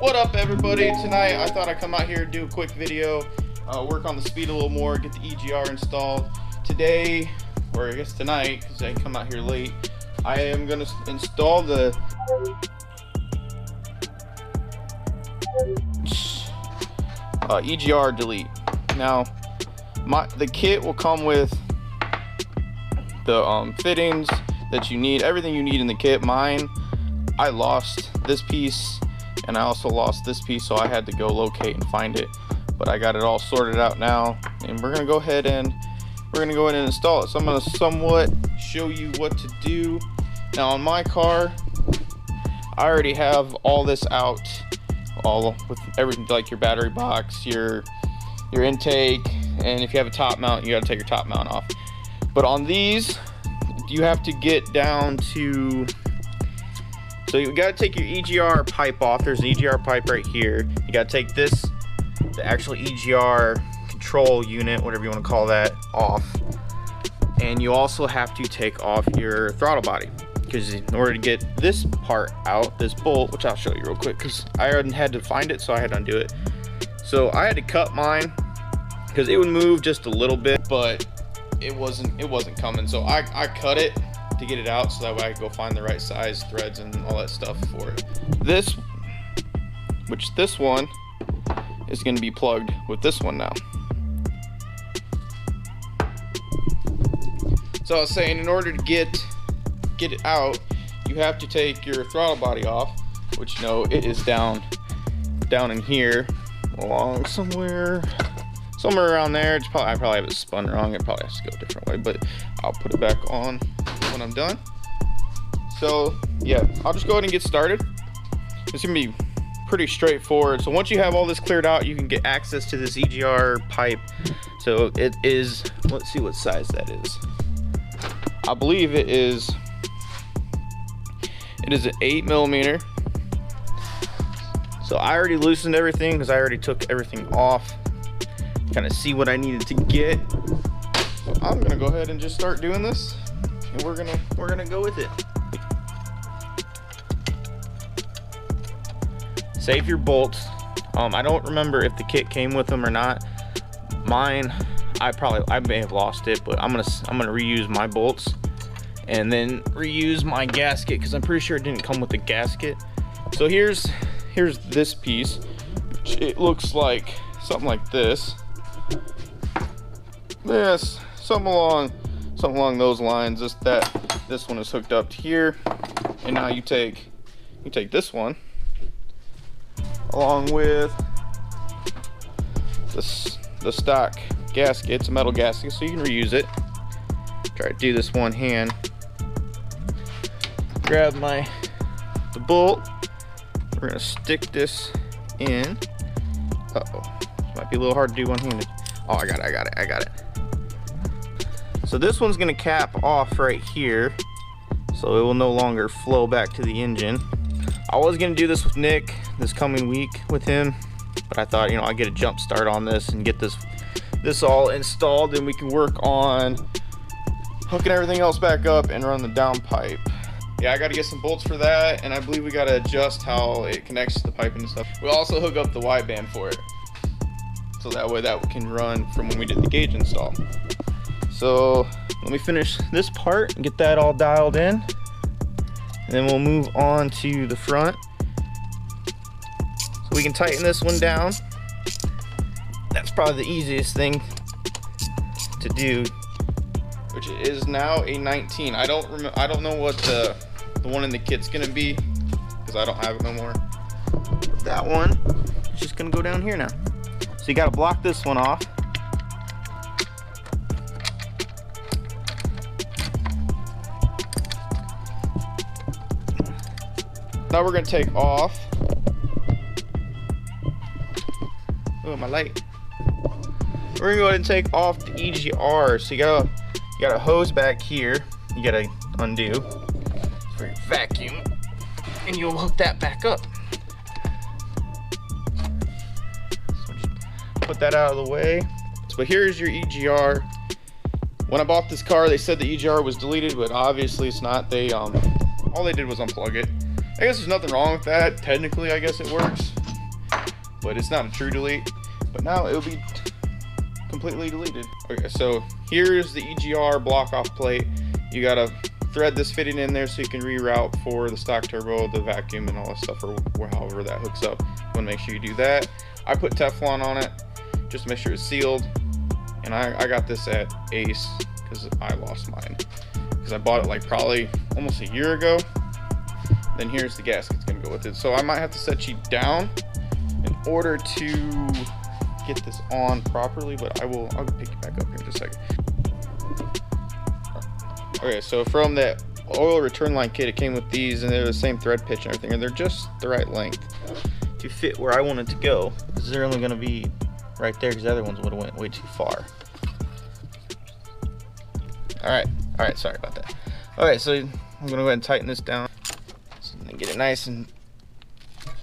What up, everybody? Tonight I thought I'd come out here and do a quick video, work on the speed a little more, get the EGR installed. Today, or I guess tonight, because I come out here late, I am going to install the EGR delete. Now, the kit will come with the fittings that you need, everything you need in the kit. Mine, I lost this piece and I also lost this piece, so I had to go locate and find it, but I got it all sorted out now, and we're gonna go ahead and install it. So I'm gonna somewhat show you what to do. Now on my car, I already have all this out, all with everything, like your battery box, your intake, and if you have a top mount, you gotta take your top mount off. But on these, you have to get down to, so you gotta take your EGR pipe off. There's an EGR pipe right here. You gotta take this, the actual EGR control unit, whatever you want to call that, off. And you also have to take off your throttle body, because in order to get this part out, this bolt, which I'll show you real quick, because I had to find it, so I had to undo it. So I had to cut mine because it would move just a little bit, but it wasn't coming. So I cut it to get it out, so that way I could go find the right size threads and all that stuff for it. This one is going to be plugged with this one now. So I was saying, in order to get it out, you have to take your throttle body off, which, you know, it is down in here, along somewhere around there. It's probably, I probably have it spun wrong. It probably has to go a different way, but I'll put it back on when I'm done. So yeah, I'll just go ahead and get started. It's gonna be pretty straightforward. So once you have all this cleared out, you can get access to this EGR pipe. So it is, let's see what size that is. I believe it is an 8mm. So I already loosened everything because I already took everything off, kind of see what I needed to get. So I'm gonna go ahead and just start doing this, and we're gonna go with it. Save your bolts. I don't remember if the kit came with them or not. Mine, I may have lost it, but I'm gonna reuse my bolts and then reuse my gasket, because I'm pretty sure it didn't come with the gasket. So here's this piece, which it looks like something like this. Yes, something along those lines. This one is hooked up to here, and now you take this one along with the stock gasket. It's a metal gasket, so you can reuse it. Try to do this one hand. Grab the bolt. We're gonna stick this in. Uh-oh, might be a little hard to do one-handed. Oh, I got it. So this one's gonna cap off right here, so it will no longer flow back to the engine. I was gonna do this with Nick this coming week with him, but I thought, you know, I'd get a jump start on this and get this all installed, and we can work on hooking everything else back up and run the down pipe. Yeah, I gotta get some bolts for that, and I believe we gotta adjust how it connects to the pipe and stuff. We'll also hook up the wideband for it, so that way that can run from when we did the gauge install. So let me finish this part and get that all dialed in, and then we'll move on to the front. So we can tighten this one down. That's probably the easiest thing to do, which is now a 19. I don't know what the one in the kit's gonna be, because I don't have it no more. But that one is just gonna go down here now. So you gotta block this one off. Now we're gonna take off. Oh, my light. We're gonna go ahead and take off the EGR. So you got a hose back here. You gotta undo for your vacuum, and you'll hook that back up. So just put that out of the way. But here's your EGR. When I bought this car, they said the EGR was deleted, but obviously it's not. All they did was unplug it. I guess there's nothing wrong with that. Technically, I guess it works. but it's not a true delete. But now it'll be completely deleted. Okay, so here's the EGR block off plate. You gotta thread this fitting in there so you can reroute for the stock turbo, the vacuum, and all that stuff, or however that hooks up. You wanna make sure you do that. I put Teflon on it just to make sure it's sealed, and I got this at Ace because I lost mine because I bought it like probably almost a year ago. Then here's the gasket it's gonna go with it. So I might have to set you down in order to get this on properly, but I'll pick you back up here in just a second. Okay, so from that oil return line kit, it came with these, and they're the same thread pitch and everything, and they're just the right length to fit where I want it to go. Because they're only gonna be right there, because the other ones would have went way too far. All right, sorry about that. All right, so I'm gonna go ahead and tighten this down, so then get it nice and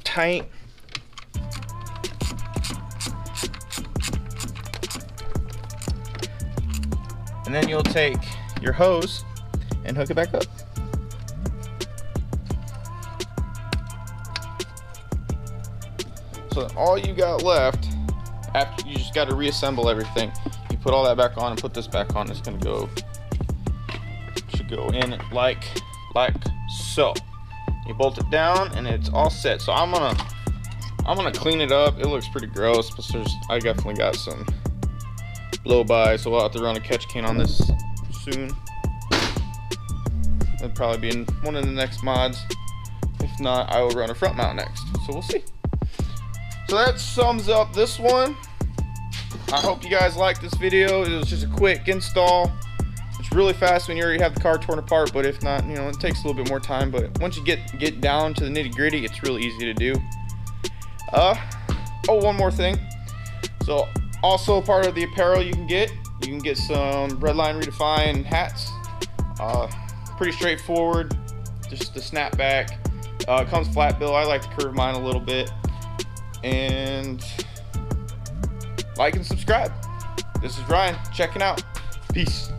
tight. And then you'll take your hose and hook it back up. So all you got left, after you just got to reassemble everything. You put all that back on and put this back on. It's gonna go, should go in like so. You bolt it down and it's all set. So I'm gonna clean it up. It looks pretty gross, but I definitely got some blow by, so we'll have to run a catch can on this soon. It'll probably be in one of the next mods. If not, I will run a front mount next, so we'll see. So that sums up this one. I hope you guys liked this video. It was just a quick install. It's really fast when you already have the car torn apart, but if not, you know, it takes a little bit more time. But once you get down to the nitty gritty, it's really easy to do. Oh, one more thing. So also part of the apparel you can get some Redline Redefined hats. Pretty straightforward, just the snapback. It comes flat bill. I like to curve mine a little bit. And like and subscribe. This is Ryan checking out. Peace.